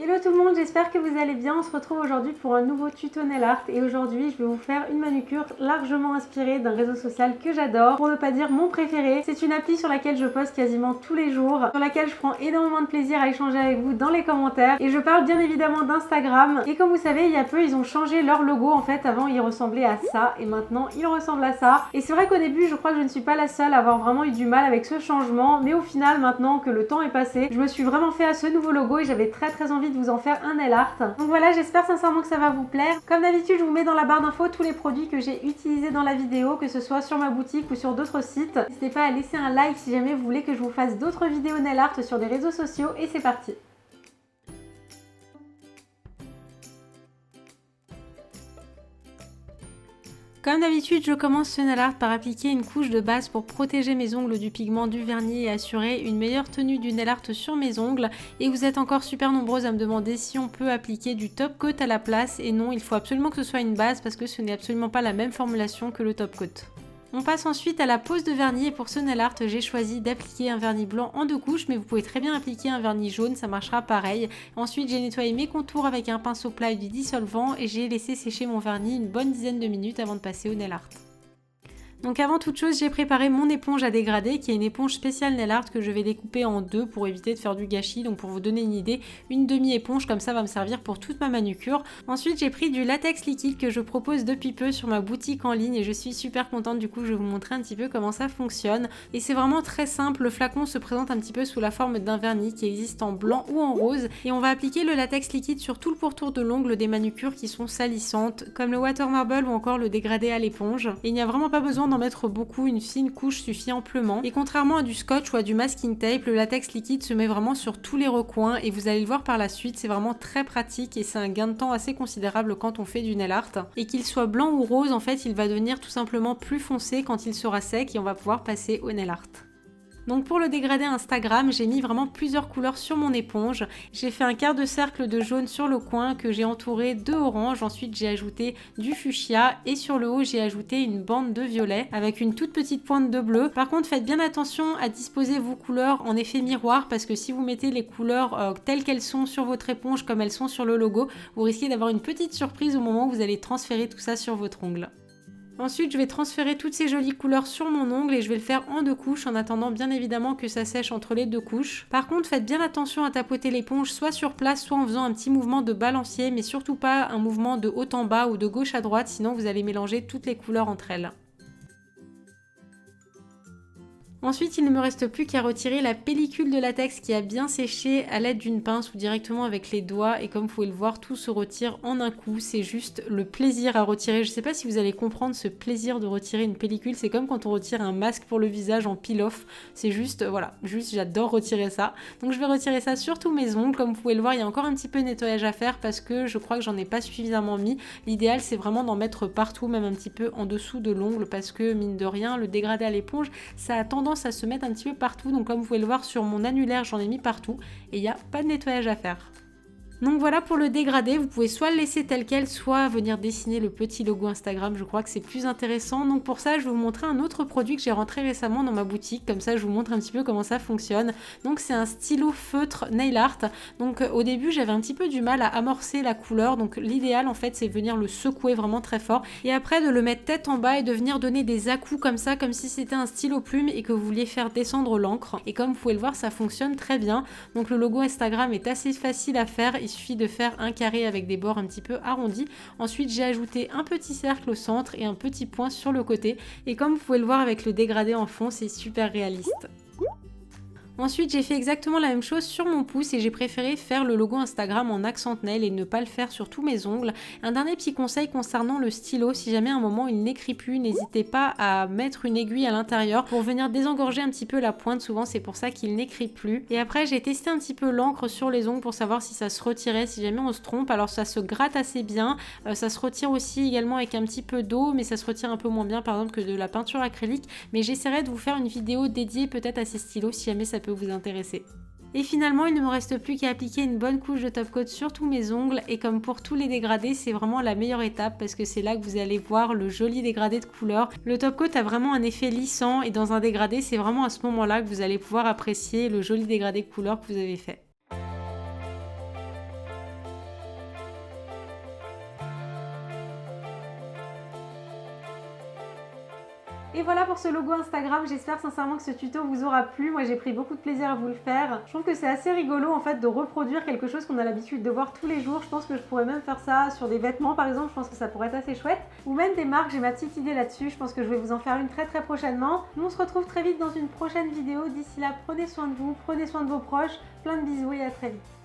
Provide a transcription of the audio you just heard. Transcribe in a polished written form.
Hello tout le monde, j'espère que vous allez bien. On se retrouve aujourd'hui pour un nouveau tuto nail art et aujourd'hui je vais vous faire une manucure largement inspirée d'un réseau social que j'adore, pour ne pas dire mon préféré. C'est une appli sur laquelle je poste quasiment tous les jours, sur laquelle je prends énormément de plaisir à échanger avec vous dans les commentaires et je parle bien évidemment d'Instagram. Et comme vous savez, il y a peu ils ont changé leur logo. En fait avant il ressemblait à ça et maintenant il ressemble à ça. Et c'est vrai qu'au début je crois que je ne suis pas la seule à avoir vraiment eu du mal avec ce changement, mais au final maintenant que le temps est passé, je me suis vraiment fait à ce nouveau logo et j'avais très envie de vous en faire un nail art. Donc voilà, j'espère sincèrement que ça va vous plaire. Comme d'habitude, je vous mets dans la barre d'infos tous les produits que j'ai utilisés dans la vidéo, que ce soit sur ma boutique ou sur d'autres sites. N'hésitez pas à laisser un like si jamais vous voulez que je vous fasse d'autres vidéos nail art sur des réseaux sociaux et c'est parti. Comme d'habitude, je commence ce nail art par appliquer une couche de base pour protéger mes ongles du pigment du vernis et assurer une meilleure tenue du nail art sur mes ongles. Et vous êtes encore super nombreuses à me demander si on peut appliquer du top coat à la place. Et non, il faut absolument que ce soit une base parce que ce n'est absolument pas la même formulation que le top coat. On passe ensuite à la pose de vernis et pour ce nail art, j'ai choisi d'appliquer un vernis blanc en 2 couches, mais vous pouvez très bien appliquer un vernis jaune, ça marchera pareil. Ensuite, j'ai nettoyé mes contours avec un pinceau plat et du dissolvant et j'ai laissé sécher mon vernis une bonne dizaine de minutes avant de passer au nail art. Donc avant toute chose, j'ai préparé mon éponge à dégrader qui est une éponge spéciale nail art que je vais découper en 2 pour éviter de faire du gâchis. Donc pour vous donner une idée, une demi-éponge comme ça va me servir pour toute ma manucure. Ensuite, j'ai pris du latex liquide que je propose depuis peu sur ma boutique en ligne et je suis super contente. Du coup, je vais vous montrer un petit peu comment ça fonctionne. Et c'est vraiment très simple. Le flacon se présente un petit peu sous la forme d'un vernis qui existe en blanc ou en rose. Et on va appliquer le latex liquide sur tout le pourtour de l'ongle des manucures qui sont salissantes, comme le water marble ou encore le dégradé à l'éponge. Et il n'y a vraiment pas besoin d'en mettre beaucoup, une fine couche suffit amplement. Et contrairement à du scotch ou à du masking tape, le latex liquide se met vraiment sur tous les recoins et vous allez le voir par la suite, c'est vraiment très pratique et c'est un gain de temps assez considérable quand on fait du nail art. Et qu'il soit blanc ou rose, en fait, il va devenir tout simplement plus foncé quand il sera sec et on va pouvoir passer au nail art. Donc pour le dégradé Instagram, j'ai mis vraiment plusieurs couleurs sur mon éponge. J'ai fait un quart de cercle de jaune sur le coin que j'ai entouré de orange. Ensuite, j'ai ajouté du fuchsia et sur le haut, j'ai ajouté une bande de violet avec une toute petite pointe de bleu. Par contre, faites bien attention à disposer vos couleurs en effet miroir parce que si vous mettez les couleurs telles qu'elles sont sur votre éponge comme elles sont sur le logo, vous risquez d'avoir une petite surprise au moment où vous allez transférer tout ça sur votre ongle. Ensuite, je vais transférer toutes ces jolies couleurs sur mon ongle et je vais le faire en 2 couches en attendant bien évidemment que ça sèche entre les 2 couches. Par contre, faites bien attention à tapoter l'éponge soit sur place, soit en faisant un petit mouvement de balancier, mais surtout pas un mouvement de haut en bas ou de gauche à droite, sinon vous allez mélanger toutes les couleurs entre elles. Ensuite, il ne me reste plus qu'à retirer la pellicule de latex qui a bien séché à l'aide d'une pince ou directement avec les doigts et comme vous pouvez le voir, tout se retire en un coup. C'est juste le plaisir à retirer. Je ne sais pas si vous allez comprendre ce plaisir de retirer une pellicule. C'est comme quand on retire un masque pour le visage en peel-off. C'est juste, voilà, juste j'adore retirer ça. Donc je vais retirer ça sur tous mes ongles. Comme vous pouvez le voir, il y a encore un petit peu de nettoyage à faire parce que je crois que j'en ai pas suffisamment mis. L'idéal, c'est vraiment d'en mettre partout, même un petit peu en dessous de l'ongle parce que mine de rien, le dégradé à l'éponge, ça a tendance à se mettre un petit peu partout, donc comme vous pouvez le voir sur mon annulaire j'en ai mis partout et il n'y a pas de nettoyage à faire. Donc voilà pour le dégradé, vous pouvez soit le laisser tel quel, soit venir dessiner le petit logo Instagram, je crois que c'est plus intéressant. Donc pour ça, je vais vous montrer un autre produit que j'ai rentré récemment dans ma boutique, comme ça je vous montre un petit peu comment ça fonctionne. Donc c'est un stylo feutre nail art. Donc au début, j'avais un petit peu du mal à amorcer la couleur, donc l'idéal en fait c'est venir le secouer vraiment très fort et après de le mettre tête en bas et de venir donner des à-coups comme ça, comme si c'était un stylo plume et que vous vouliez faire descendre l'encre. Et comme vous pouvez le voir, ça fonctionne très bien. Donc le logo Instagram est assez facile à faire. Il suffit de faire un carré avec des bords un petit peu arrondis. Ensuite, j'ai ajouté un petit cercle au centre et un petit point sur le côté. Et comme vous pouvez le voir avec le dégradé en fond, c'est super réaliste. Ensuite, j'ai fait exactement la même chose sur mon pouce et j'ai préféré faire le logo Instagram en accent nail et ne pas le faire sur tous mes ongles. Un dernier petit conseil concernant le stylo, si jamais à un moment il n'écrit plus, n'hésitez pas à mettre une aiguille à l'intérieur pour venir désengorger un petit peu la pointe, souvent c'est pour ça qu'il n'écrit plus. Et après, j'ai testé un petit peu l'encre sur les ongles pour savoir si ça se retirait, si jamais on se trompe. Alors ça se gratte assez bien, ça se retire aussi également avec un petit peu d'eau, mais ça se retire un peu moins bien par exemple que de la peinture acrylique. Mais j'essaierai de vous faire une vidéo dédiée peut-être à ces stylos si jamais ça peut vous intéresser. Et finalement, il ne me reste plus qu'à appliquer une bonne couche de top coat sur tous mes ongles et comme pour tous les dégradés, c'est vraiment la meilleure étape parce que c'est là que vous allez voir le joli dégradé de couleur. Le top coat a vraiment un effet lissant et dans un dégradé, c'est vraiment à ce moment-là que vous allez pouvoir apprécier le joli dégradé de couleur que vous avez fait. Et voilà pour ce logo Instagram, j'espère sincèrement que ce tuto vous aura plu. Moi j'ai pris beaucoup de plaisir à vous le faire. Je trouve que c'est assez rigolo en fait de reproduire quelque chose qu'on a l'habitude de voir tous les jours. Je pense que je pourrais même faire ça sur des vêtements par exemple, je pense que ça pourrait être assez chouette. Ou même des marques, j'ai ma petite idée là-dessus, je pense que je vais vous en faire une très prochainement. Nous on se retrouve très vite dans une prochaine vidéo. D'ici là, prenez soin de vous, prenez soin de vos proches. Plein de bisous et à très vite.